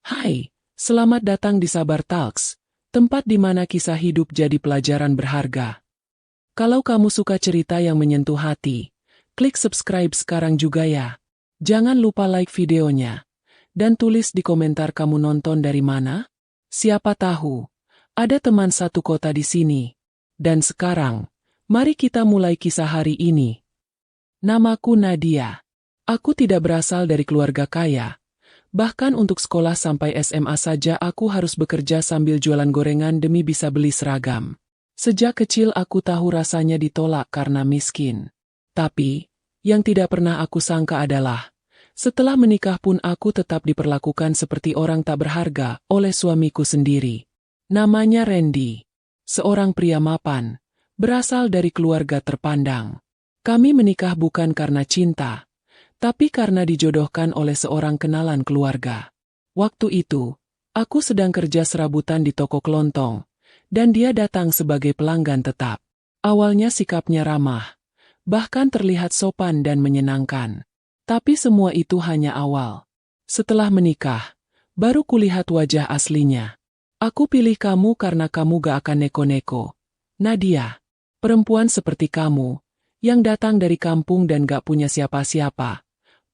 Hai, selamat datang di Sabar Talks, tempat di mana kisah hidup jadi pelajaran berharga. Kalau kamu suka cerita yang menyentuh hati, klik subscribe sekarang juga ya. Jangan lupa like videonya, dan tulis di komentar kamu nonton dari mana. Siapa tahu, ada teman satu kota di sini. Dan sekarang, mari kita mulai kisah hari ini. Namaku Nadia. Aku tidak berasal dari keluarga kaya. Bahkan untuk sekolah sampai SMA saja aku harus bekerja sambil jualan gorengan demi bisa beli seragam. Sejak kecil aku tahu rasanya ditolak karena miskin. Tapi, yang tidak pernah aku sangka adalah, setelah menikah pun aku tetap diperlakukan seperti orang tak berharga oleh suamiku sendiri. Namanya Randy. Seorang pria mapan, berasal dari keluarga terpandang. Kami menikah bukan karena cinta, tapi karena dijodohkan oleh seorang kenalan keluarga. Waktu itu, aku sedang kerja serabutan di toko kelontong, dan dia datang sebagai pelanggan tetap. Awalnya sikapnya ramah, bahkan terlihat sopan dan menyenangkan. Tapi semua itu hanya awal. Setelah menikah, baru kulihat wajah aslinya. Aku pilih kamu karena kamu gak akan neko-neko. Nadia, perempuan seperti kamu, yang datang dari kampung dan gak punya siapa-siapa,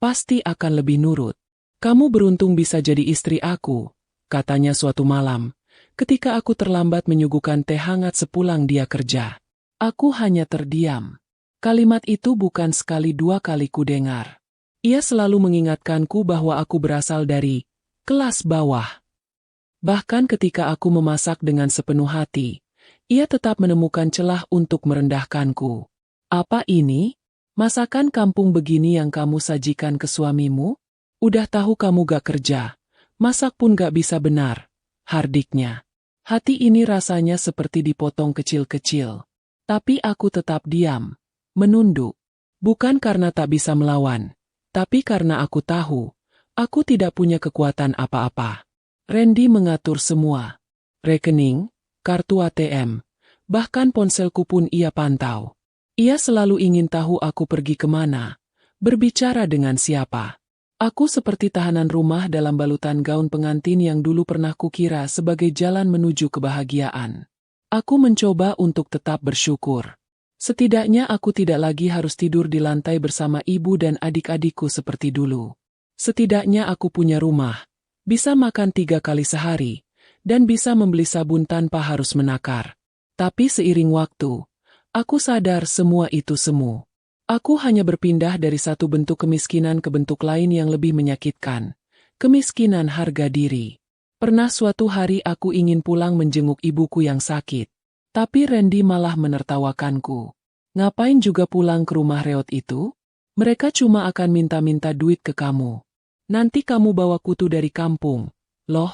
pasti akan lebih nurut. Kamu beruntung bisa jadi istri aku, katanya suatu malam, ketika aku terlambat menyuguhkan teh hangat sepulang dia kerja. Aku hanya terdiam. Kalimat itu bukan sekali dua kali kudengar. Ia selalu mengingatkanku bahwa aku berasal dari kelas bawah. Bahkan ketika aku memasak dengan sepenuh hati, ia tetap menemukan celah untuk merendahkanku. Apa ini? Masakan kampung begini yang kamu sajikan ke suamimu? Udah tahu kamu gak kerja, masak pun gak bisa benar, hardiknya. Hati ini rasanya seperti dipotong kecil-kecil. Tapi aku tetap diam, menunduk. Bukan karena tak bisa melawan, tapi karena aku tahu, aku tidak punya kekuatan apa-apa. Randy mengatur semua. Rekening, kartu ATM, bahkan ponselku pun ia pantau. Ia selalu ingin tahu aku pergi kemana, berbicara dengan siapa. Aku seperti tahanan rumah dalam balutan gaun pengantin yang dulu pernah kukira sebagai jalan menuju kebahagiaan. Aku mencoba untuk tetap bersyukur. Setidaknya aku tidak lagi harus tidur di lantai bersama ibu dan adik-adikku seperti dulu. Setidaknya aku punya rumah, bisa makan 3 kali sehari, dan bisa membeli sabun tanpa harus menakar. Tapi seiring waktu, aku sadar semua itu semu. Aku hanya berpindah dari satu bentuk kemiskinan ke bentuk lain yang lebih menyakitkan. Kemiskinan harga diri. Pernah suatu hari aku ingin pulang menjenguk ibuku yang sakit. Tapi Randy malah menertawakanku. Ngapain juga pulang ke rumah reot itu? Mereka cuma akan minta-minta duit ke kamu. Nanti kamu bawa kutu dari kampung. Loh?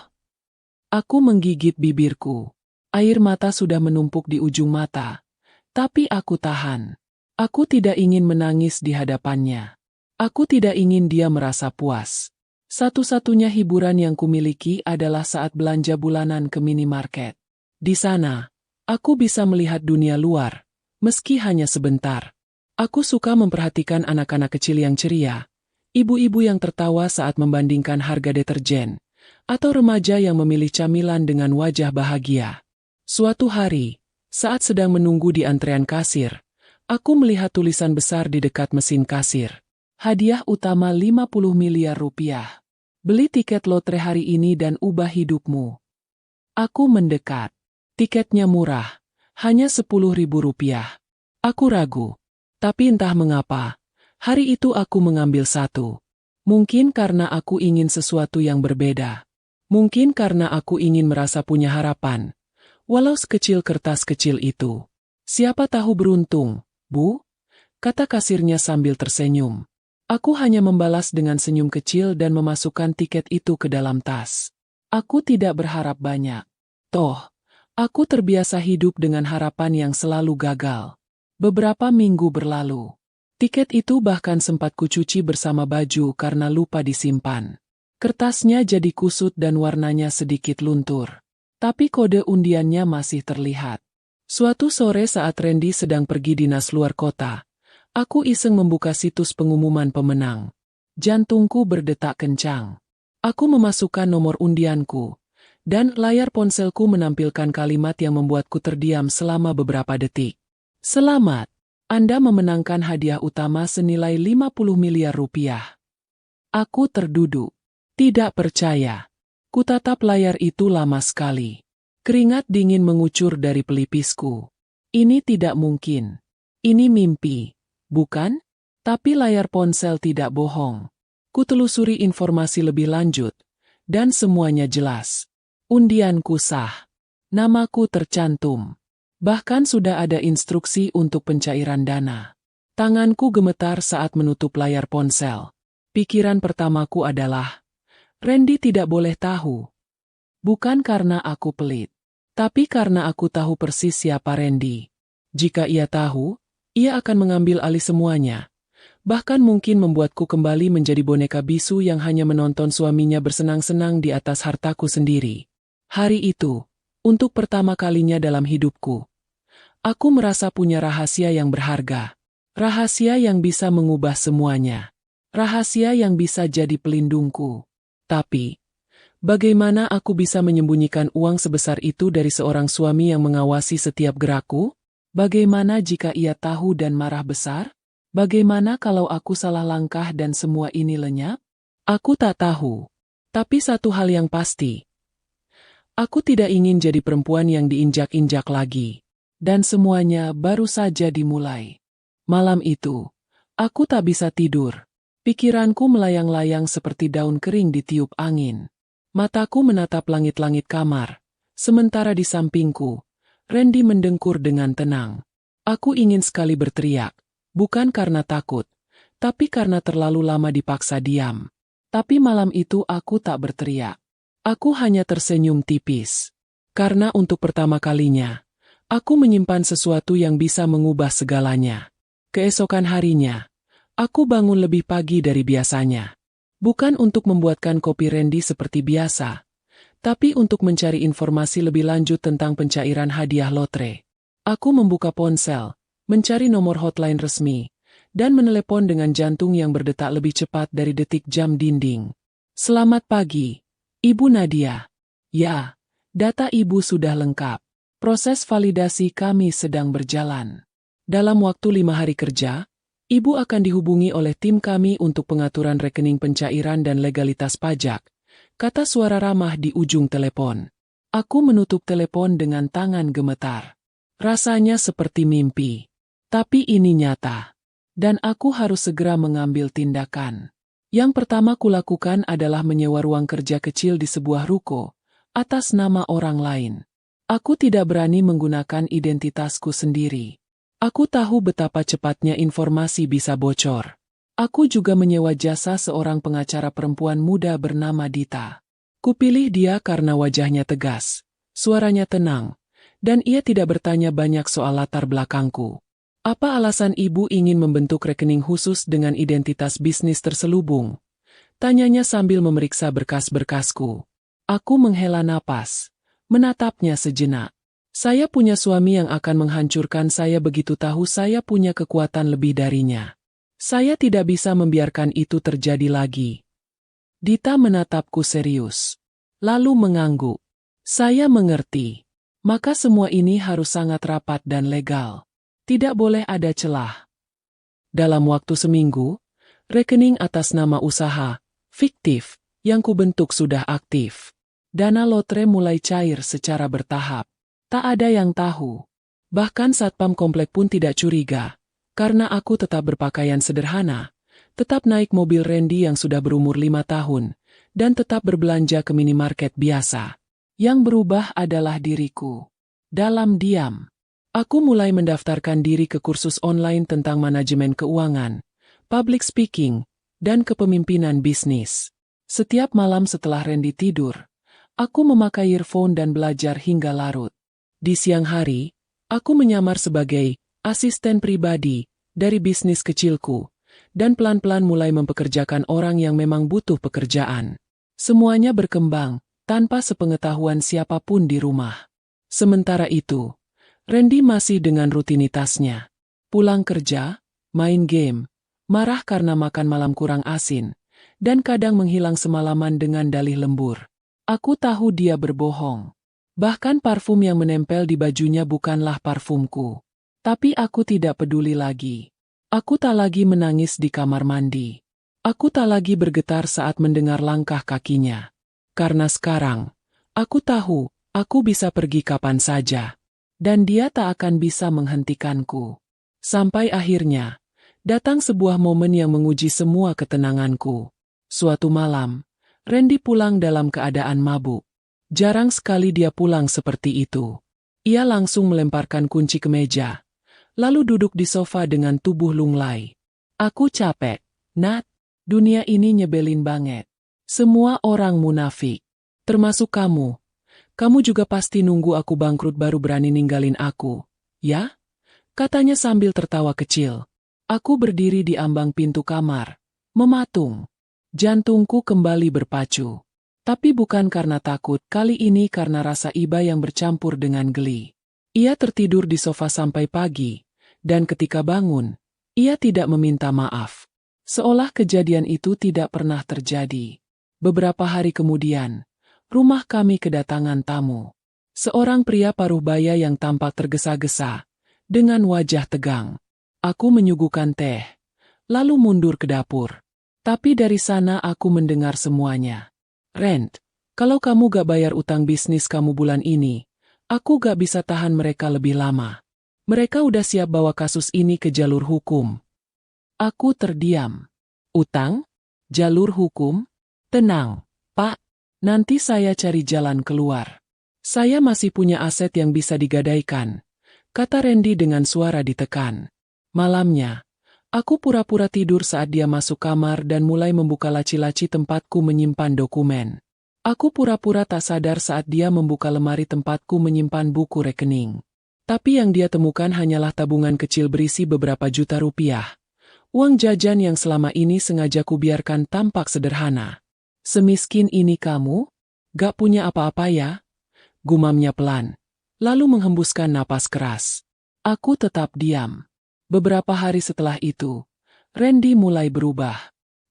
Aku menggigit bibirku. Air mata sudah menumpuk di ujung mata. Tapi aku tahan. Aku tidak ingin menangis di hadapannya. Aku tidak ingin dia merasa puas. Satu-satunya hiburan yang kumiliki adalah saat belanja bulanan ke minimarket. Di sana, aku bisa melihat dunia luar, meski hanya sebentar. Aku suka memperhatikan anak-anak kecil yang ceria, ibu-ibu yang tertawa saat membandingkan harga deterjen, atau remaja yang memilih camilan dengan wajah bahagia. Suatu hari, saat sedang menunggu di antrean kasir, aku melihat tulisan besar di dekat mesin kasir. Hadiah utama 50 miliar rupiah. Beli tiket lotre hari ini dan ubah hidupmu. Aku mendekat. Tiketnya murah, hanya 10.000 rupiah. Aku ragu. Tapi entah mengapa, hari itu aku mengambil satu. Mungkin karena aku ingin sesuatu yang berbeda. Mungkin karena aku ingin merasa punya harapan. Walau sekecil kertas kecil itu. Siapa tahu beruntung, Bu? Kata kasirnya sambil tersenyum. Aku hanya membalas dengan senyum kecil dan memasukkan tiket itu ke dalam tas. Aku tidak berharap banyak. Toh, aku terbiasa hidup dengan harapan yang selalu gagal. Beberapa minggu berlalu. Tiket itu bahkan sempat kucuci bersama baju karena lupa disimpan. Kertasnya jadi kusut dan warnanya sedikit luntur. Tapi kode undiannya masih terlihat. Suatu sore saat Randy sedang pergi dinas luar kota, aku iseng membuka situs pengumuman pemenang. Jantungku berdetak kencang. Aku memasukkan nomor undianku, dan layar ponselku menampilkan kalimat yang membuatku terdiam selama beberapa detik. Selamat, Anda memenangkan hadiah utama senilai 50 miliar rupiah. Aku terduduk. Tidak percaya. Kutatap layar itu lama sekali. Keringat dingin mengucur dari pelipisku. Ini tidak mungkin. Ini mimpi, bukan? Tapi layar ponsel tidak bohong. Kutelusuri informasi lebih lanjut, dan semuanya jelas. Undianku sah. Namaku tercantum. Bahkan sudah ada instruksi untuk pencairan dana. Tanganku gemetar saat menutup layar ponsel. Pikiran pertamaku adalah, Randy tidak boleh tahu. Bukan karena aku pelit, tapi karena aku tahu persis siapa Randy. Jika ia tahu, ia akan mengambil alih semuanya. Bahkan mungkin membuatku kembali menjadi boneka bisu yang hanya menonton suaminya bersenang-senang di atas hartaku sendiri. Hari itu, untuk pertama kalinya dalam hidupku, aku merasa punya rahasia yang berharga. Rahasia yang bisa mengubah semuanya. Rahasia yang bisa jadi pelindungku. Tapi, bagaimana aku bisa menyembunyikan uang sebesar itu dari seorang suami yang mengawasi setiap gerakku? Bagaimana jika ia tahu dan marah besar? Bagaimana kalau aku salah langkah dan semua ini lenyap? Aku tak tahu. Tapi satu hal yang pasti. Aku tidak ingin jadi perempuan yang diinjak-injak lagi. Dan semuanya baru saja dimulai. Malam itu, aku tak bisa tidur. Pikiranku melayang-layang seperti daun kering ditiup angin. Mataku menatap langit-langit kamar. Sementara di sampingku, Randy mendengkur dengan tenang. Aku ingin sekali berteriak. Bukan karena takut, tapi karena terlalu lama dipaksa diam. Tapi malam itu aku tak berteriak. Aku hanya tersenyum tipis. Karena untuk pertama kalinya, aku menyimpan sesuatu yang bisa mengubah segalanya. Keesokan harinya, aku bangun lebih pagi dari biasanya. Bukan untuk membuatkan kopi Randy seperti biasa, tapi untuk mencari informasi lebih lanjut tentang pencairan hadiah lotre. Aku membuka ponsel, mencari nomor hotline resmi, dan menelepon dengan jantung yang berdetak lebih cepat dari detik jam dinding. Selamat pagi, Ibu Nadia. Ya, data Ibu sudah lengkap. Proses validasi kami sedang berjalan. Dalam waktu 5 hari kerja, Ibu akan dihubungi oleh tim kami untuk pengaturan rekening pencairan dan legalitas pajak, kata suara ramah di ujung telepon. Aku menutup telepon dengan tangan gemetar. Rasanya seperti mimpi. Tapi ini nyata. Dan aku harus segera mengambil tindakan. Yang pertama kulakukan adalah menyewa ruang kerja kecil di sebuah ruko, atas nama orang lain. Aku tidak berani menggunakan identitasku sendiri. Aku tahu betapa cepatnya informasi bisa bocor. Aku juga menyewa jasa seorang pengacara perempuan muda bernama Dita. Kupilih dia karena wajahnya tegas, suaranya tenang, dan ia tidak bertanya banyak soal latar belakangku. Apa alasan Ibu ingin membentuk rekening khusus dengan identitas bisnis terselubung? Tanyanya sambil memeriksa berkas-berkasku. Aku menghela napas, menatapnya sejenak. Saya punya suami yang akan menghancurkan saya begitu tahu saya punya kekuatan lebih darinya. Saya tidak bisa membiarkan itu terjadi lagi. Dita menatapku serius, lalu mengangguk. Saya mengerti. Maka semua ini harus sangat rapat dan legal. Tidak boleh ada celah. Dalam waktu seminggu, rekening atas nama usaha, fiktif, yang kubentuk sudah aktif. Dana lotre mulai cair secara bertahap. Tak ada yang tahu. Bahkan satpam komplek pun tidak curiga. Karena aku tetap berpakaian sederhana, tetap naik mobil Randy yang sudah berumur 5 tahun, dan tetap berbelanja ke minimarket biasa. Yang berubah adalah diriku. Dalam diam, aku mulai mendaftarkan diri ke kursus online tentang manajemen keuangan, public speaking, dan kepemimpinan bisnis. Setiap malam setelah Randy tidur, aku memakai earphone dan belajar hingga larut. Di siang hari, aku menyamar sebagai asisten pribadi dari bisnis kecilku, dan pelan-pelan mulai mempekerjakan orang yang memang butuh pekerjaan. Semuanya berkembang, tanpa sepengetahuan siapapun di rumah. Sementara itu, Randy masih dengan rutinitasnya. Pulang kerja, main game, marah karena makan malam kurang asin, dan kadang menghilang semalaman dengan dalih lembur. Aku tahu dia berbohong. Bahkan parfum yang menempel di bajunya bukanlah parfumku. Tapi aku tidak peduli lagi. Aku tak lagi menangis di kamar mandi. Aku tak lagi bergetar saat mendengar langkah kakinya. Karena sekarang, aku tahu, aku bisa pergi kapan saja. Dan dia tak akan bisa menghentikanku. Sampai akhirnya, datang sebuah momen yang menguji semua ketenanganku. Suatu malam, Randy pulang dalam keadaan mabuk. Jarang sekali dia pulang seperti itu. Ia langsung melemparkan kunci ke meja, lalu duduk di sofa dengan tubuh lunglai. Aku capek, Nat. Dunia ini nyebelin banget. Semua orang munafik. Termasuk kamu. Kamu juga pasti nunggu aku bangkrut baru berani ninggalin aku, ya? Katanya sambil tertawa kecil. Aku berdiri di ambang pintu kamar, mematung. Jantungku kembali berpacu. Tapi bukan karena takut, kali ini karena rasa iba yang bercampur dengan geli. Ia tertidur di sofa sampai pagi, dan ketika bangun, ia tidak meminta maaf. Seolah kejadian itu tidak pernah terjadi. Beberapa hari kemudian, rumah kami kedatangan tamu. Seorang pria paruh baya yang tampak tergesa-gesa, dengan wajah tegang. Aku menyuguhkan teh, lalu mundur ke dapur. Tapi dari sana aku mendengar semuanya. Rand, kalau kamu gak bayar utang bisnis kamu bulan ini, aku gak bisa tahan mereka lebih lama. Mereka udah siap bawa kasus ini ke jalur hukum. Aku terdiam. Utang? Jalur hukum? Tenang, Pak. Nanti saya cari jalan keluar. Saya masih punya aset yang bisa digadaikan, kata Randy dengan suara ditekan. Malamnya, aku pura-pura tidur saat dia masuk kamar dan mulai membuka laci-laci tempatku menyimpan dokumen. Aku pura-pura tak sadar saat dia membuka lemari tempatku menyimpan buku rekening. Tapi yang dia temukan hanyalah tabungan kecil berisi beberapa juta rupiah. Uang jajan yang selama ini sengaja kubiarkan tampak sederhana. Semiskin ini kamu? Gak punya apa-apa ya? Gumamnya pelan, lalu menghembuskan napas keras. Aku tetap diam. Beberapa hari setelah itu, Randy mulai berubah.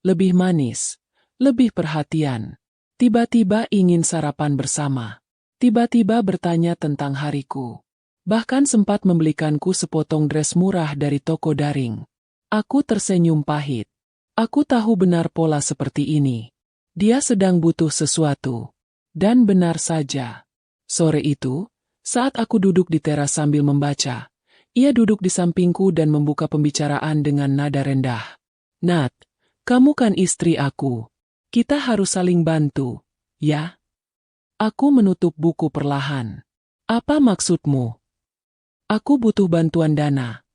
Lebih manis, lebih perhatian. Tiba-tiba ingin sarapan bersama. Tiba-tiba bertanya tentang hariku. Bahkan sempat membelikanku sepotong dress murah dari toko daring. Aku tersenyum pahit. Aku tahu benar pola seperti ini. Dia sedang butuh sesuatu. Dan benar saja. Sore itu, saat aku duduk di teras sambil membaca, ia duduk di sampingku dan membuka pembicaraan dengan nada rendah. Nat, kamu kan istri aku. Kita harus saling bantu, ya? Aku menutup buku perlahan. Apa maksudmu? Aku butuh bantuan dana.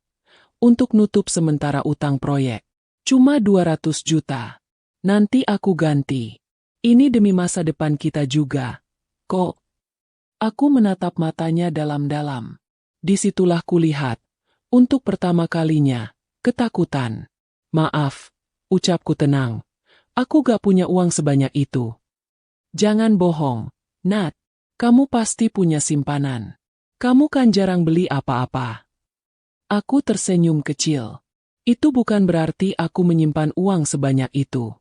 Untuk nutup sementara utang proyek. Cuma 200 juta. Nanti aku ganti. Ini demi masa depan kita juga. Kok? Aku menatap matanya dalam-dalam. Disitulah kulihat, untuk pertama kalinya, ketakutan. Maaf, ucapku tenang. Aku gak punya uang sebanyak itu. Jangan bohong, Nat. Kamu pasti punya simpanan. Kamu kan jarang beli apa-apa. Aku tersenyum kecil. Itu bukan berarti aku menyimpan uang sebanyak itu.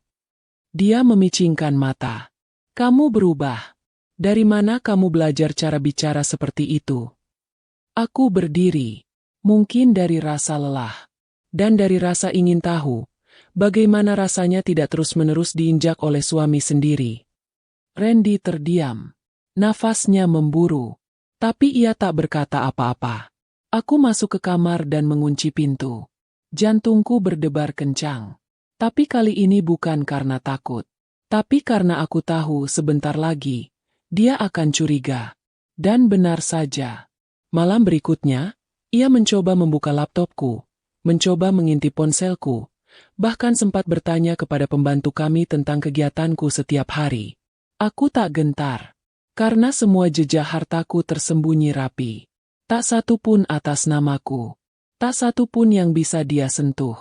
Dia memicingkan mata. Kamu berubah. Dari mana kamu belajar cara bicara seperti itu? Aku berdiri. Mungkin dari rasa lelah. Dan dari rasa ingin tahu, bagaimana rasanya tidak terus-menerus diinjak oleh suami sendiri. Randy terdiam. Nafasnya memburu. Tapi ia tak berkata apa-apa. Aku masuk ke kamar dan mengunci pintu. Jantungku berdebar kencang. Tapi kali ini bukan karena takut. Tapi karena aku tahu sebentar lagi, dia akan curiga. Dan benar saja. Malam berikutnya, ia mencoba membuka laptopku, mencoba mengintip ponselku, bahkan sempat bertanya kepada pembantu kami tentang kegiatanku setiap hari. Aku tak gentar, karena semua jejak hartaku tersembunyi rapi. Tak satu pun atas namaku. Tak satu pun yang bisa dia sentuh.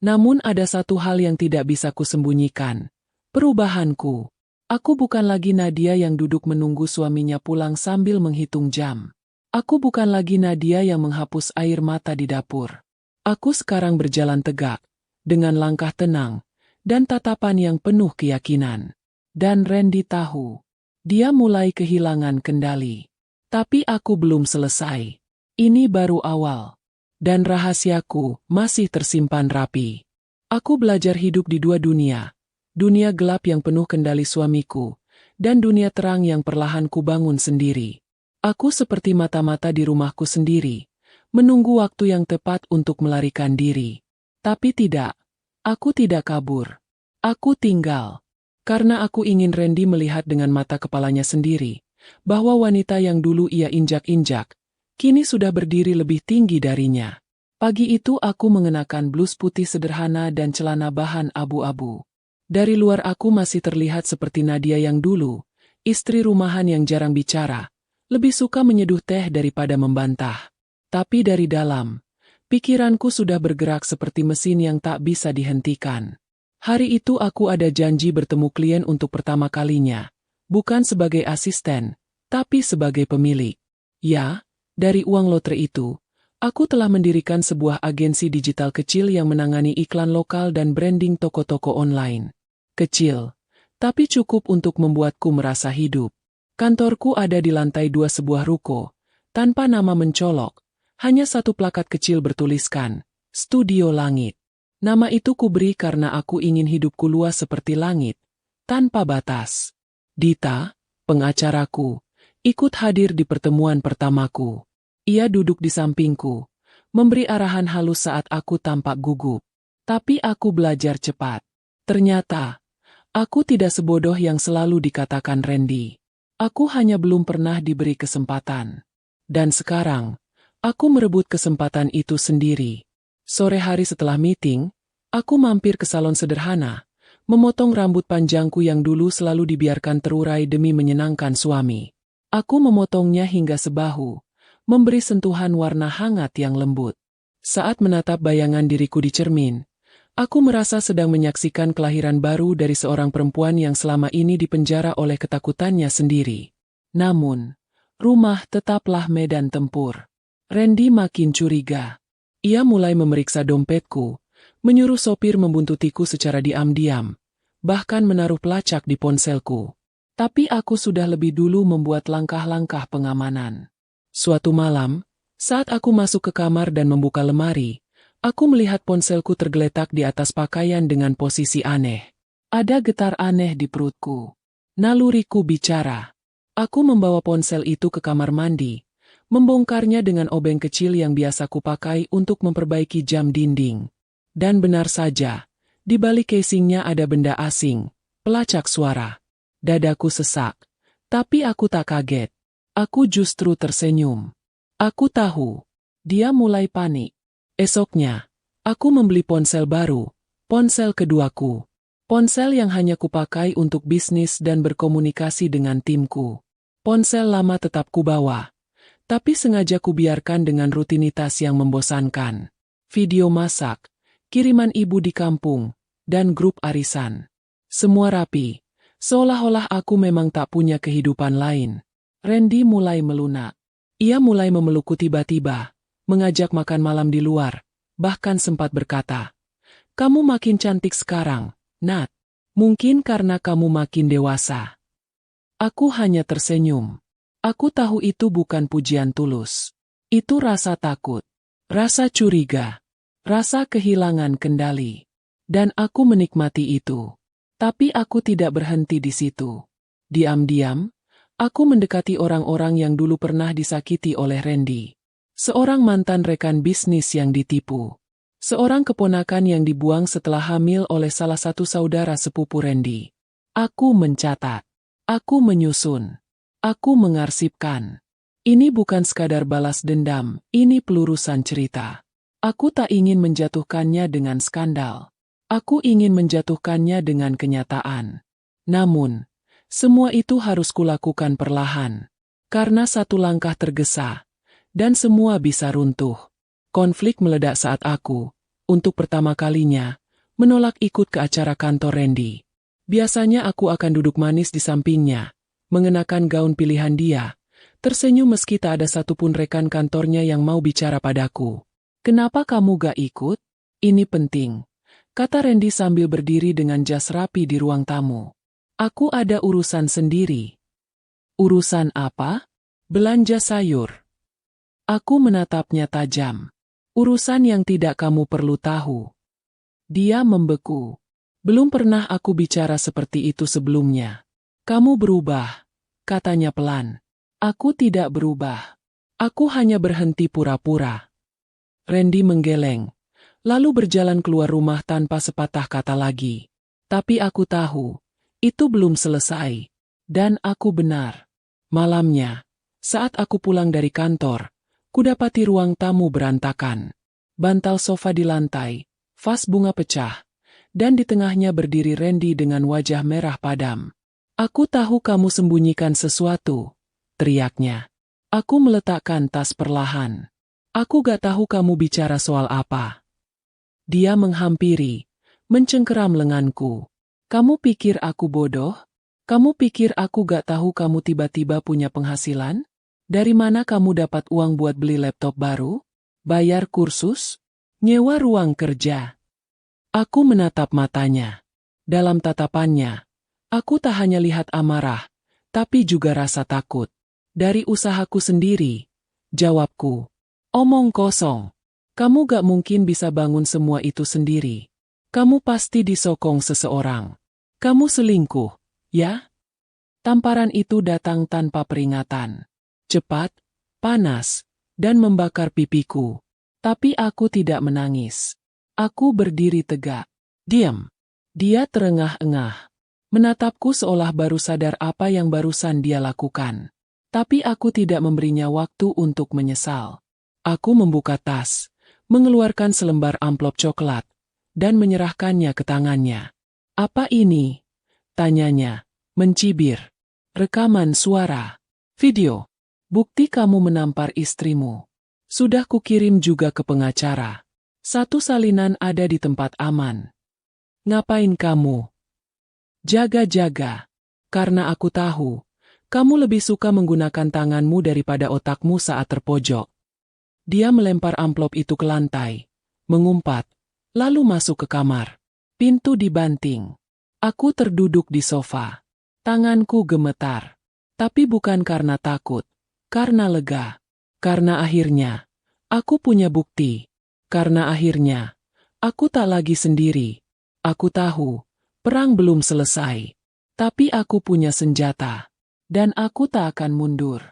Namun ada satu hal yang tidak bisa kusembunyikan. Perubahanku. Aku bukan lagi Nadia yang duduk menunggu suaminya pulang sambil menghitung jam. Aku bukan lagi Nadia yang menghapus air mata di dapur. Aku sekarang berjalan tegak, dengan langkah tenang, dan tatapan yang penuh keyakinan. Dan Randy tahu. Dia mulai kehilangan kendali. Tapi aku belum selesai. Ini baru awal. Dan rahasiaku masih tersimpan rapi. Aku belajar hidup di dua dunia. Dunia gelap yang penuh kendali suamiku, dan dunia terang yang perlahan kubangun sendiri. Aku seperti mata-mata di rumahku sendiri, menunggu waktu yang tepat untuk melarikan diri. Tapi tidak, aku tidak kabur. Aku tinggal. Karena aku ingin Randy melihat dengan mata kepalanya sendiri, bahwa wanita yang dulu ia injak-injak, kini sudah berdiri lebih tinggi darinya. Pagi itu aku mengenakan blus putih sederhana dan celana bahan abu-abu. Dari luar aku masih terlihat seperti Nadia yang dulu, istri rumahan yang jarang bicara, lebih suka menyeduh teh daripada membantah. Tapi dari dalam, pikiranku sudah bergerak seperti mesin yang tak bisa dihentikan. Hari itu aku ada janji bertemu klien untuk pertama kalinya, bukan sebagai asisten, tapi sebagai pemilik. Ya, dari uang lotre itu, aku telah mendirikan sebuah agensi digital kecil yang menangani iklan lokal dan branding toko-toko online. Kecil, tapi cukup untuk membuatku merasa hidup. Kantorku ada di lantai 2 sebuah ruko, tanpa nama mencolok, hanya satu plakat kecil bertuliskan, Studio Langit. Nama itu kuberi karena aku ingin hidupku luas seperti langit, tanpa batas. Dita, pengacaraku, ikut hadir di pertemuan pertamaku. Ia duduk di sampingku, memberi arahan halus saat aku tampak gugup. Tapi aku belajar cepat. Ternyata, aku tidak sebodoh yang selalu dikatakan Randy. Aku hanya belum pernah diberi kesempatan. Dan sekarang, aku merebut kesempatan itu sendiri. Sore hari setelah meeting, aku mampir ke salon sederhana, memotong rambut panjangku yang dulu selalu dibiarkan terurai demi menyenangkan suami. Aku memotongnya hingga sebahu, memberi sentuhan warna hangat yang lembut. Saat menatap bayangan diriku di cermin, aku merasa sedang menyaksikan kelahiran baru dari seorang perempuan yang selama ini dipenjara oleh ketakutannya sendiri. Namun, rumah tetaplah medan tempur. Randy makin curiga. Ia mulai memeriksa dompetku, menyuruh sopir membuntutiku secara diam-diam, bahkan menaruh pelacak di ponselku. Tapi aku sudah lebih dulu membuat langkah-langkah pengamanan. Suatu malam, saat aku masuk ke kamar dan membuka lemari, aku melihat ponselku tergeletak di atas pakaian dengan posisi aneh. Ada getar aneh di perutku. Naluriku bicara. Aku membawa ponsel itu ke kamar mandi, membongkarnya dengan obeng kecil yang biasa kupakai untuk memperbaiki jam dinding. Dan benar saja, di balik casingnya ada benda asing, pelacak suara. Dadaku sesak, tapi aku tak kaget. Aku justru tersenyum. Aku tahu, dia mulai panik. Esoknya, aku membeli ponsel baru, ponsel keduaku. Ponsel yang hanya kupakai untuk bisnis dan berkomunikasi dengan timku. Ponsel lama tetap kubawa, tapi sengaja kubiarkan dengan rutinitas yang membosankan. Video masak, kiriman ibu di kampung, dan grup arisan. Semua rapi, seolah-olah aku memang tak punya kehidupan lain. Randy mulai melunak. Ia mulai memelukku tiba-tiba, mengajak makan malam di luar, bahkan sempat berkata, "Kamu makin cantik sekarang, Nat. Mungkin karena kamu makin dewasa." Aku hanya tersenyum. Aku tahu itu bukan pujian tulus. Itu rasa takut, rasa curiga, rasa kehilangan kendali. Dan aku menikmati itu. Tapi aku tidak berhenti di situ. Diam-diam, aku mendekati orang-orang yang dulu pernah disakiti oleh Randy. Seorang mantan rekan bisnis yang ditipu. Seorang keponakan yang dibuang setelah hamil oleh salah satu saudara sepupu Randy. Aku mencatat. Aku menyusun. Aku mengarsipkan. Ini bukan sekadar balas dendam, ini pelurusan cerita. Aku tak ingin menjatuhkannya dengan skandal. Aku ingin menjatuhkannya dengan kenyataan. Namun, semua itu harus kulakukan perlahan. Karena satu langkah tergesa, dan semua bisa runtuh. Konflik meledak saat aku, untuk pertama kalinya, menolak ikut ke acara kantor Randy. Biasanya aku akan duduk manis di sampingnya, mengenakan gaun pilihan dia, tersenyum meski tak ada satupun rekan kantornya yang mau bicara padaku. "Kenapa kamu gak ikut? Ini penting." kata Randy sambil berdiri dengan jas rapi di ruang tamu. Aku ada urusan sendiri. Urusan apa? Belanja sayur. Aku menatapnya tajam. Urusan yang tidak kamu perlu tahu. Dia membeku. Belum pernah aku bicara seperti itu sebelumnya. Kamu berubah, katanya pelan. Aku tidak berubah. Aku hanya berhenti pura-pura. Randy menggeleng, lalu berjalan keluar rumah tanpa sepatah kata lagi. Tapi aku tahu, itu belum selesai. Dan aku benar. Malamnya, saat aku pulang dari kantor, kudapati ruang tamu berantakan. Bantal sofa di lantai, vas bunga pecah, dan di tengahnya berdiri Randy dengan wajah merah padam. Aku tahu kamu sembunyikan sesuatu, teriaknya. Aku meletakkan tas perlahan. Aku gak tahu kamu bicara soal apa. Dia menghampiri, mencengkeram lenganku. Kamu pikir aku bodoh? Kamu pikir aku gak tahu kamu tiba-tiba punya penghasilan? Dari mana kamu dapat uang buat beli laptop baru? Bayar kursus? Nyewa ruang kerja? Aku menatap matanya. Dalam tatapannya, aku tak hanya lihat amarah, tapi juga rasa takut. Dari usahaku sendiri, jawabku. Omong kosong. Kamu gak mungkin bisa bangun semua itu sendiri. Kamu pasti disokong seseorang. Kamu selingkuh, ya? Tamparan itu datang tanpa peringatan. Cepat, panas, dan membakar pipiku. Tapi aku tidak menangis. Aku berdiri tegak. Diam. Dia terengah-engah. Menatapku seolah baru sadar apa yang barusan dia lakukan. Tapi aku tidak memberinya waktu untuk menyesal. Aku membuka tas, mengeluarkan selembar amplop coklat, dan menyerahkannya ke tangannya. Apa ini? Tanyanya, mencibir. Rekaman suara. Video. Bukti kamu menampar istrimu. Sudah kukirim juga ke pengacara. Satu salinan ada di tempat aman. Ngapain kamu? Jaga-jaga. Karena aku tahu, kamu lebih suka menggunakan tanganmu daripada otakmu saat terpojok. Dia melempar amplop itu ke lantai, mengumpat, lalu masuk ke kamar. Pintu dibanting. Aku terduduk di sofa. Tanganku gemetar. Tapi bukan karena takut, karena lega. Karena akhirnya, aku punya bukti. Karena akhirnya, aku tak lagi sendiri. Aku tahu, perang belum selesai. Tapi aku punya senjata. Dan aku tak akan mundur.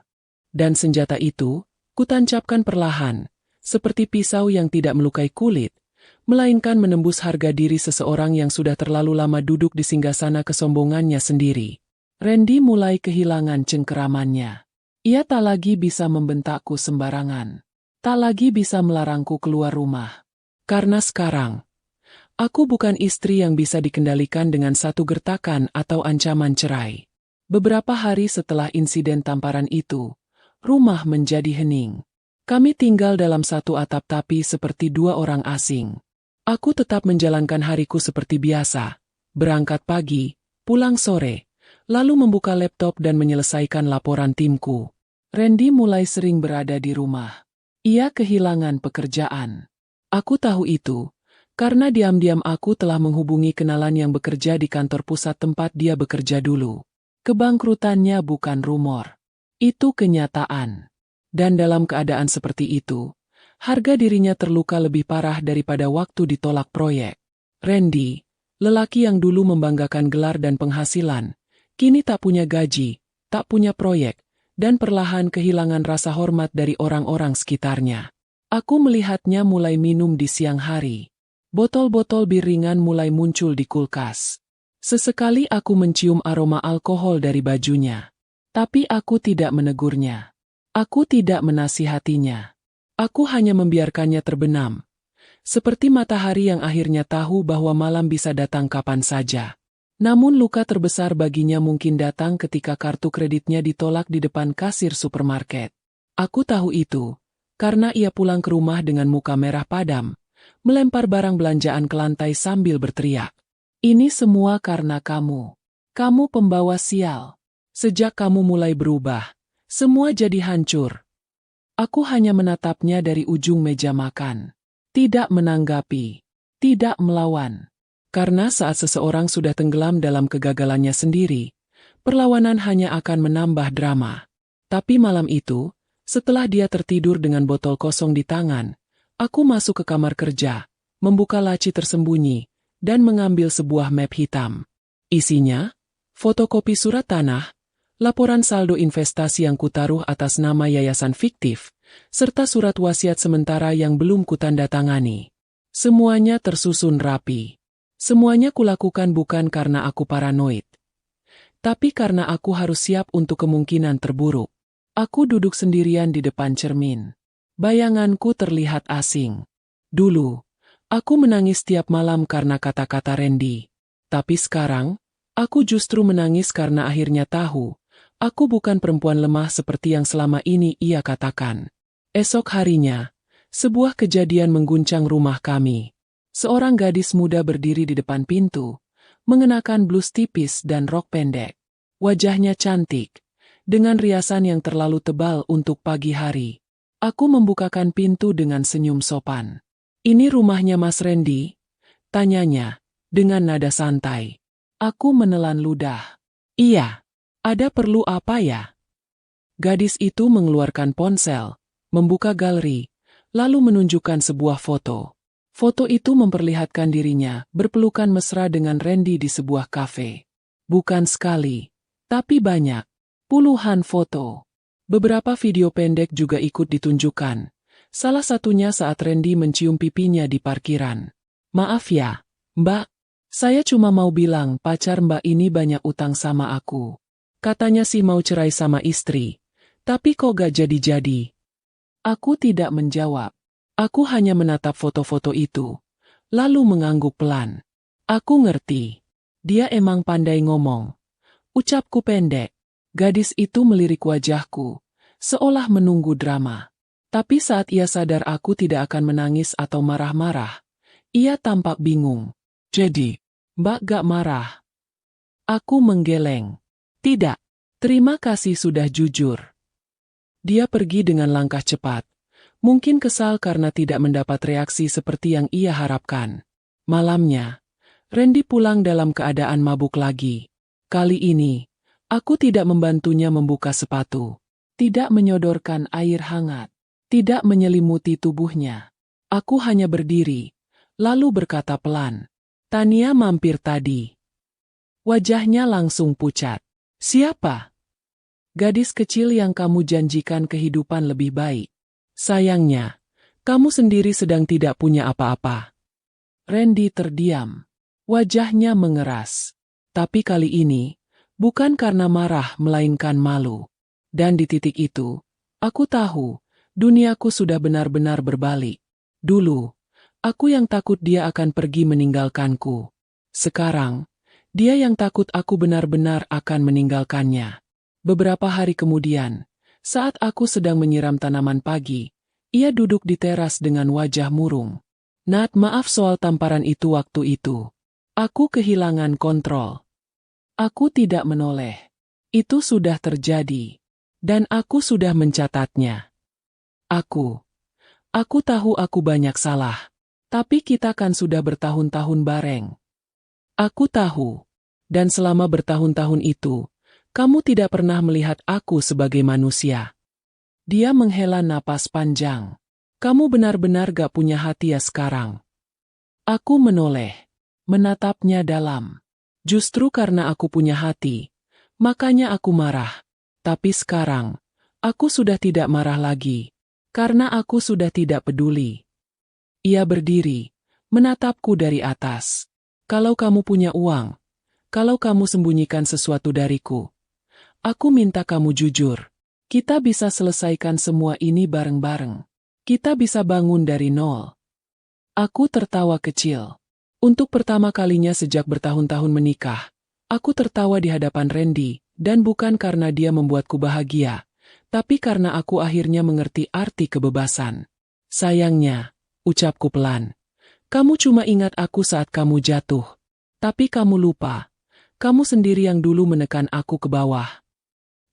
Dan senjata itu, kutancapkan perlahan, seperti pisau yang tidak melukai kulit, melainkan menembus harga diri seseorang yang sudah terlalu lama duduk di singgasana kesombongannya sendiri. Randy mulai kehilangan cengkeramannya. Ia tak lagi bisa membentakku sembarangan. Tak lagi bisa melarangku keluar rumah. Karena sekarang, aku bukan istri yang bisa dikendalikan dengan satu gertakan atau ancaman cerai. Beberapa hari setelah insiden tamparan itu, rumah menjadi hening. Kami tinggal dalam satu atap tapi seperti dua orang asing. Aku tetap menjalankan hariku seperti biasa. Berangkat pagi, pulang sore, lalu membuka laptop dan menyelesaikan laporan timku. Randy mulai sering berada di rumah. Ia kehilangan pekerjaan. Aku tahu itu, karena diam-diam aku telah menghubungi kenalan yang bekerja di kantor pusat tempat dia bekerja dulu. Kebangkrutannya bukan rumor. Itu kenyataan. Dan dalam keadaan seperti itu, harga dirinya terluka lebih parah daripada waktu ditolak proyek. Randy, lelaki yang dulu membanggakan gelar dan penghasilan, kini tak punya gaji, tak punya proyek, dan perlahan kehilangan rasa hormat dari orang-orang sekitarnya. Aku melihatnya mulai minum di siang hari. Botol-botol bir ringan mulai muncul di kulkas. Sesekali aku mencium aroma alkohol dari bajunya. Tapi aku tidak menegurnya. Aku tidak menasihatinya. Aku hanya membiarkannya terbenam. Seperti matahari yang akhirnya tahu bahwa malam bisa datang kapan saja. Namun luka terbesar baginya mungkin datang ketika kartu kreditnya ditolak di depan kasir supermarket. Aku tahu itu, karena ia pulang ke rumah dengan muka merah padam, melempar barang belanjaan ke lantai sambil berteriak. Ini semua karena kamu. Kamu pembawa sial. Sejak kamu mulai berubah, semua jadi hancur. Aku hanya menatapnya dari ujung meja makan. Tidak menanggapi. Tidak melawan. Karena saat seseorang sudah tenggelam dalam kegagalannya sendiri, perlawanan hanya akan menambah drama. Tapi malam itu, setelah dia tertidur dengan botol kosong di tangan, aku masuk ke kamar kerja, membuka laci tersembunyi, dan mengambil sebuah map hitam. Isinya, fotokopi surat tanah, laporan saldo investasi yang kutaruh atas nama yayasan fiktif, serta surat wasiat sementara yang belum kutandatangani. Semuanya tersusun rapi. Semuanya kulakukan bukan karena aku paranoid, tapi karena aku harus siap untuk kemungkinan terburuk. Aku duduk sendirian di depan cermin. Bayanganku terlihat asing. Dulu, aku menangis tiap malam karena kata-kata Randy. Tapi sekarang, aku justru menangis karena akhirnya tahu, aku bukan perempuan lemah seperti yang selama ini ia katakan. Esok harinya, sebuah kejadian mengguncang rumah kami. Seorang gadis muda berdiri di depan pintu, mengenakan blus tipis dan rok pendek. Wajahnya cantik, dengan riasan yang terlalu tebal untuk pagi hari. Aku membukakan pintu dengan senyum sopan. "Ini rumahnya Mas Randy?" tanyanya, dengan nada santai. Aku menelan ludah. "Iya. Ada perlu apa ya?" Gadis itu mengeluarkan ponsel, membuka galeri, lalu menunjukkan sebuah foto. Foto itu memperlihatkan dirinya berpelukan mesra dengan Randy di sebuah kafe. Bukan sekali, tapi banyak. Puluhan foto. Beberapa video pendek juga ikut ditunjukkan. Salah satunya saat Randy mencium pipinya di parkiran. "Maaf ya, Mbak. Saya cuma mau bilang pacar Mbak ini banyak utang sama aku. Katanya sih mau cerai sama istri. Tapi kok gak jadi-jadi?" Aku tidak menjawab. Aku hanya menatap foto-foto itu, lalu mengangguk pelan. Aku ngerti. Dia emang pandai ngomong. Ucapku pendek. Gadis itu melirik wajahku, seolah menunggu drama. Tapi saat ia sadar aku tidak akan menangis atau marah-marah, ia tampak bingung. "Jadi, Mbak gak marah?" Aku menggeleng. "Tidak. Terima kasih sudah jujur." Dia pergi dengan langkah cepat. Mungkin kesal karena tidak mendapat reaksi seperti yang ia harapkan. Malamnya, Randy pulang dalam keadaan mabuk lagi. Kali ini, aku tidak membantunya membuka sepatu, tidak menyodorkan air hangat, tidak menyelimuti tubuhnya. Aku hanya berdiri, lalu berkata pelan, "Tania mampir tadi." Wajahnya langsung pucat. "Siapa?" "Gadis kecil yang kamu janjikan kehidupan lebih baik. Sayangnya, kamu sendiri sedang tidak punya apa-apa." Randy terdiam. Wajahnya mengeras. Tapi kali ini, bukan karena marah melainkan malu. Dan di titik itu, aku tahu, duniaku sudah benar-benar berbalik. Dulu, aku yang takut dia akan pergi meninggalkanku. Sekarang, dia yang takut aku benar-benar akan meninggalkannya. Beberapa hari kemudian, saat aku sedang menyiram tanaman pagi, ia duduk di teras dengan wajah murung. "Nat, maaf soal tamparan itu waktu itu. Aku kehilangan kontrol." Aku tidak menoleh. Itu sudah terjadi. Dan aku sudah mencatatnya. Aku tahu aku banyak salah. Tapi kita kan sudah bertahun-tahun bareng. Aku tahu. Dan selama bertahun-tahun itu, kamu tidak pernah melihat aku sebagai manusia. Dia menghela napas panjang. "Kamu benar-benar gak punya hati ya sekarang?" Aku menoleh, menatapnya dalam. Justru karena aku punya hati, makanya aku marah. Tapi sekarang, aku sudah tidak marah lagi, karena aku sudah tidak peduli. Ia berdiri, menatapku dari atas. "Kalau kamu punya uang, kalau kamu sembunyikan sesuatu dariku, aku minta kamu jujur. Kita bisa selesaikan semua ini bareng-bareng. Kita bisa bangun dari nol." Aku tertawa kecil. Untuk pertama kalinya sejak bertahun-tahun menikah, aku tertawa di hadapan Randy, dan bukan karena dia membuatku bahagia, tapi karena aku akhirnya mengerti arti kebebasan. "Sayangnya," ucapku pelan, "kamu cuma ingat aku saat kamu jatuh. Tapi kamu lupa, kamu sendiri yang dulu menekan aku ke bawah."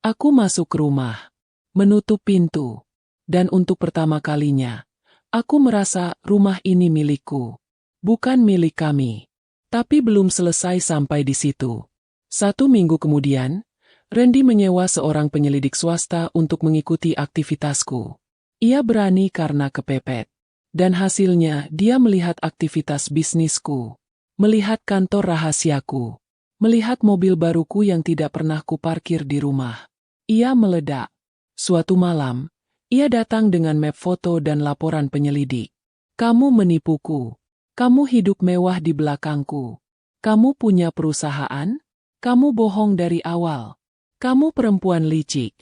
Aku masuk ke rumah, menutup pintu, dan untuk pertama kalinya, aku merasa rumah ini milikku, bukan milik kami. Tapi belum selesai sampai di situ. 1 minggu kemudian, Randy menyewa seorang penyelidik swasta untuk mengikuti aktivitasku. Ia berani karena kepepet. Dan hasilnya dia melihat aktivitas bisnisku. Melihat kantor rahasiaku. Melihat mobil baruku yang tidak pernah kuparkir di rumah. Ia meledak. Suatu malam, ia datang dengan map foto dan laporan penyelidik. Kamu menipuku. Kamu hidup mewah di belakangku. Kamu punya perusahaan? Kamu bohong dari awal. Kamu perempuan licik.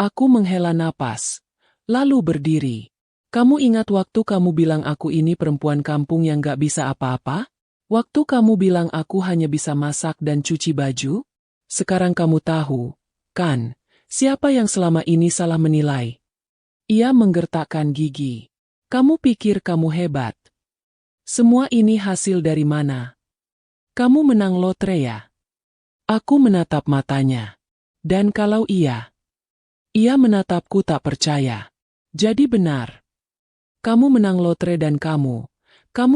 Aku menghela napas, lalu berdiri. Kamu ingat waktu kamu bilang aku ini perempuan kampung yang gak bisa apa-apa? Waktu kamu bilang aku hanya bisa masak dan cuci baju? Sekarang kamu tahu, kan, siapa yang selama ini salah menilai? Ia menggertakkan gigi. Kamu pikir kamu hebat? Semua ini hasil dari mana? Kamu menang lotre ya? Aku menatap matanya. Dan kalau ia menatapku tak percaya. Jadi benar. Kamu menang lotre dan kamu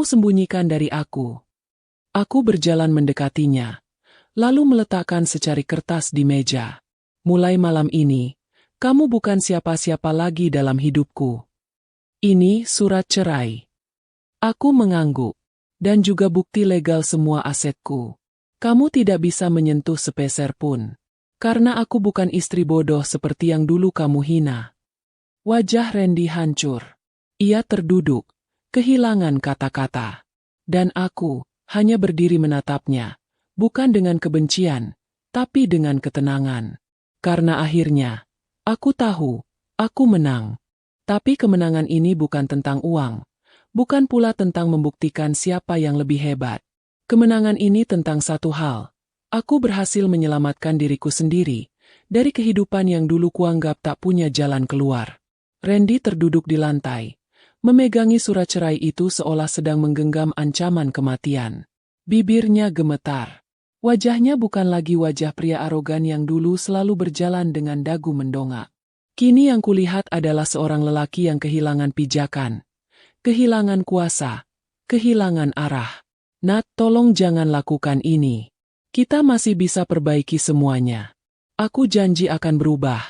sembunyikan dari aku. Aku berjalan mendekatinya, lalu meletakkan secari kertas di meja. Mulai malam ini, kamu bukan siapa-siapa lagi dalam hidupku. Ini surat cerai. Aku mengangguk, dan juga bukti legal semua asetku. Kamu tidak bisa menyentuh sepeser pun, karena aku bukan istri bodoh seperti yang dulu kamu hina. Wajah Randy hancur. Ia terduduk, kehilangan kata-kata. Dan aku hanya berdiri menatapnya, bukan dengan kebencian, tapi dengan ketenangan. Karena akhirnya, aku tahu, aku menang. Tapi kemenangan ini bukan tentang uang, bukan pula tentang membuktikan siapa yang lebih hebat. Kemenangan ini tentang satu hal, aku berhasil menyelamatkan diriku sendiri, dari kehidupan yang dulu kuanggap tak punya jalan keluar. Randy terduduk di lantai, memegangi surat cerai itu seolah sedang menggenggam ancaman kematian. Bibirnya gemetar. Wajahnya bukan lagi wajah pria arogan yang dulu selalu berjalan dengan dagu mendongak. Kini yang kulihat adalah seorang lelaki yang kehilangan pijakan, kehilangan kuasa, kehilangan arah. Nat, tolong jangan lakukan ini. Kita masih bisa perbaiki semuanya. Aku janji akan berubah,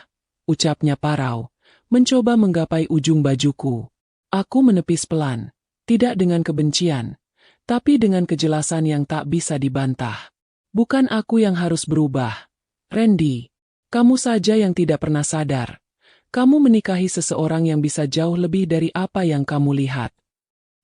ucapnya parau, mencoba menggapai ujung bajuku. Aku menepis pelan, tidak dengan kebencian, tapi dengan kejelasan yang tak bisa dibantah. Bukan aku yang harus berubah. Randy, kamu saja yang tidak pernah sadar. Kamu menikahi seseorang yang bisa jauh lebih dari apa yang kamu lihat.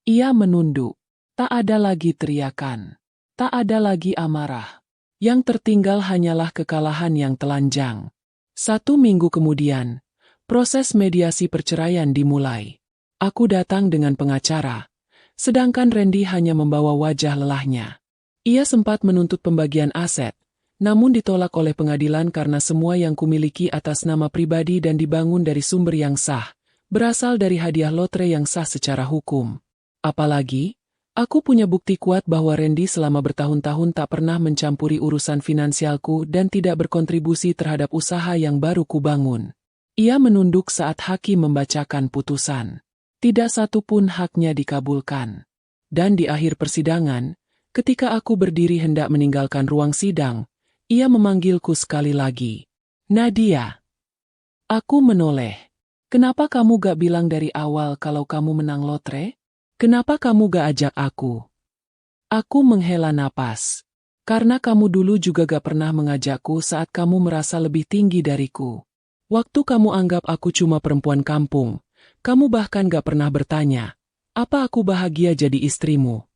Ia menunduk. Tak ada lagi teriakan. Tak ada lagi amarah. Yang tertinggal hanyalah kekalahan yang telanjang. 1 minggu kemudian, proses mediasi perceraian dimulai. Aku datang dengan pengacara, sedangkan Randy hanya membawa wajah lelahnya. Ia sempat menuntut pembagian aset, namun ditolak oleh pengadilan karena semua yang kumiliki atas nama pribadi dan dibangun dari sumber yang sah, berasal dari hadiah lotre yang sah secara hukum. Apalagi, aku punya bukti kuat bahwa Randy selama bertahun-tahun tak pernah mencampuri urusan finansialku dan tidak berkontribusi terhadap usaha yang baru kubangun. Ia menunduk saat hakim membacakan putusan. Tidak satu pun haknya dikabulkan. Dan di akhir persidangan, ketika aku berdiri hendak meninggalkan ruang sidang, ia memanggilku sekali lagi. Nadia. Aku menoleh. Kenapa kamu gak bilang dari awal kalau kamu menang lotre? Kenapa kamu gak ajak aku? Aku menghela napas. Karena kamu dulu juga gak pernah mengajakku saat kamu merasa lebih tinggi dariku. Waktu kamu anggap aku cuma perempuan kampung, kamu bahkan gak pernah bertanya, apa aku bahagia jadi istrimu?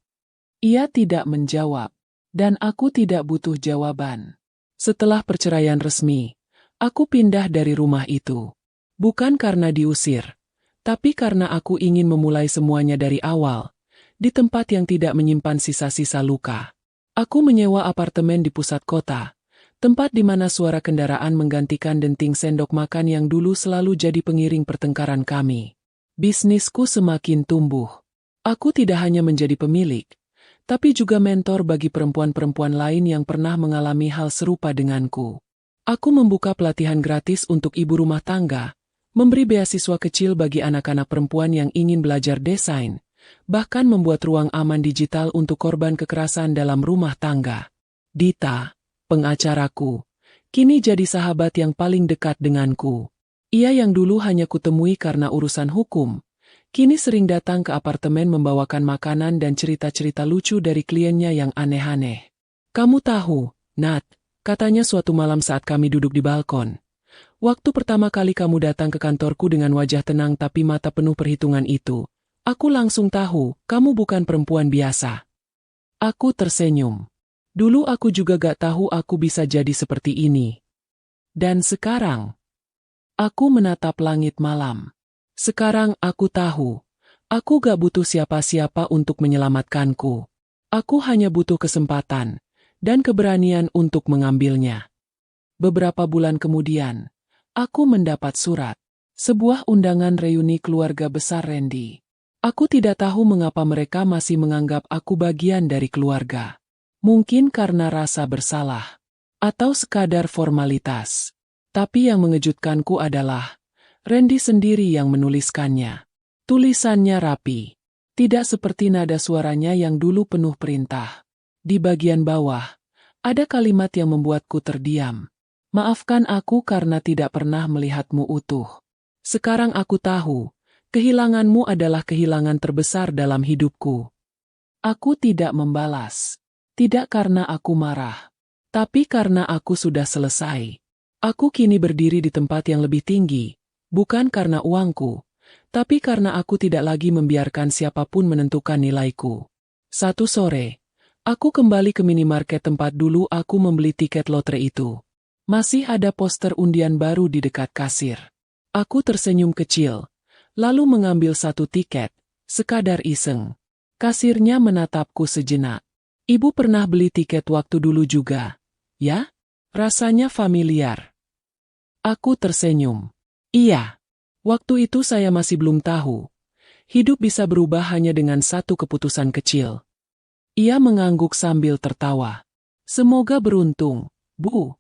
Ia tidak menjawab, dan aku tidak butuh jawaban. Setelah perceraian resmi, aku pindah dari rumah itu. Bukan karena diusir, tapi karena aku ingin memulai semuanya dari awal, di tempat yang tidak menyimpan sisa-sisa luka. Aku menyewa apartemen di pusat kota, tempat di mana suara kendaraan menggantikan denting sendok makan yang dulu selalu jadi pengiring pertengkaran kami. Bisnisku semakin tumbuh. Aku tidak hanya menjadi pemilik, tapi juga mentor bagi perempuan-perempuan lain yang pernah mengalami hal serupa denganku. Aku membuka pelatihan gratis untuk ibu rumah tangga, memberi beasiswa kecil bagi anak-anak perempuan yang ingin belajar desain, bahkan membuat ruang aman digital untuk korban kekerasan dalam rumah tangga. Dita, pengacaraku, kini jadi sahabat yang paling dekat denganku. Ia yang dulu hanya kutemui karena urusan hukum, kini sering datang ke apartemen membawakan makanan dan cerita-cerita lucu dari kliennya yang aneh-aneh. Kamu tahu, Nat, katanya suatu malam saat kami duduk di balkon. Waktu pertama kali kamu datang ke kantorku dengan wajah tenang tapi mata penuh perhitungan itu, aku langsung tahu, kamu bukan perempuan biasa. Aku tersenyum. Dulu aku juga gak tahu aku bisa jadi seperti ini. Dan sekarang, aku menatap langit malam. Sekarang aku tahu, aku gak butuh siapa-siapa untuk menyelamatkanku. Aku hanya butuh kesempatan dan keberanian untuk mengambilnya. Beberapa bulan kemudian, aku mendapat surat. Sebuah undangan reuni keluarga besar Randy. Aku tidak tahu mengapa mereka masih menganggap aku bagian dari keluarga. Mungkin karena rasa bersalah, atau sekadar formalitas. Tapi yang mengejutkanku adalah, Randy sendiri yang menuliskannya. Tulisannya rapi. Tidak seperti nada suaranya yang dulu penuh perintah. Di bagian bawah, ada kalimat yang membuatku terdiam. Maafkan aku karena tidak pernah melihatmu utuh. Sekarang aku tahu, kehilanganmu adalah kehilangan terbesar dalam hidupku. Aku tidak membalas. Tidak karena aku marah. Tapi karena aku sudah selesai. Aku kini berdiri di tempat yang lebih tinggi. Bukan karena uangku. Tapi karena aku tidak lagi membiarkan siapapun menentukan nilaiku. Satu sore, aku kembali ke minimarket tempat dulu aku membeli tiket lotre itu. Masih ada poster undian baru di dekat kasir. Aku tersenyum kecil, lalu mengambil satu tiket, sekadar iseng. Kasirnya menatapku sejenak. Ibu pernah beli tiket waktu dulu juga, ya? Rasanya familiar. Aku tersenyum. Iya. Waktu itu saya masih belum tahu. Hidup bisa berubah hanya dengan satu keputusan kecil. Ia mengangguk sambil tertawa. Semoga beruntung, Bu.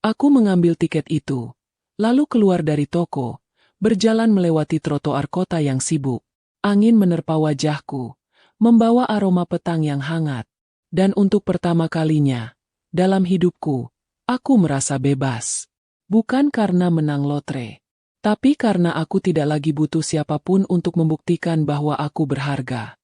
Aku mengambil tiket itu, lalu keluar dari toko, berjalan melewati trotoar kota yang sibuk. Angin menerpa wajahku, membawa aroma petang yang hangat. Dan untuk pertama kalinya, dalam hidupku, aku merasa bebas. Bukan karena menang lotre, tapi karena aku tidak lagi butuh siapapun untuk membuktikan bahwa aku berharga.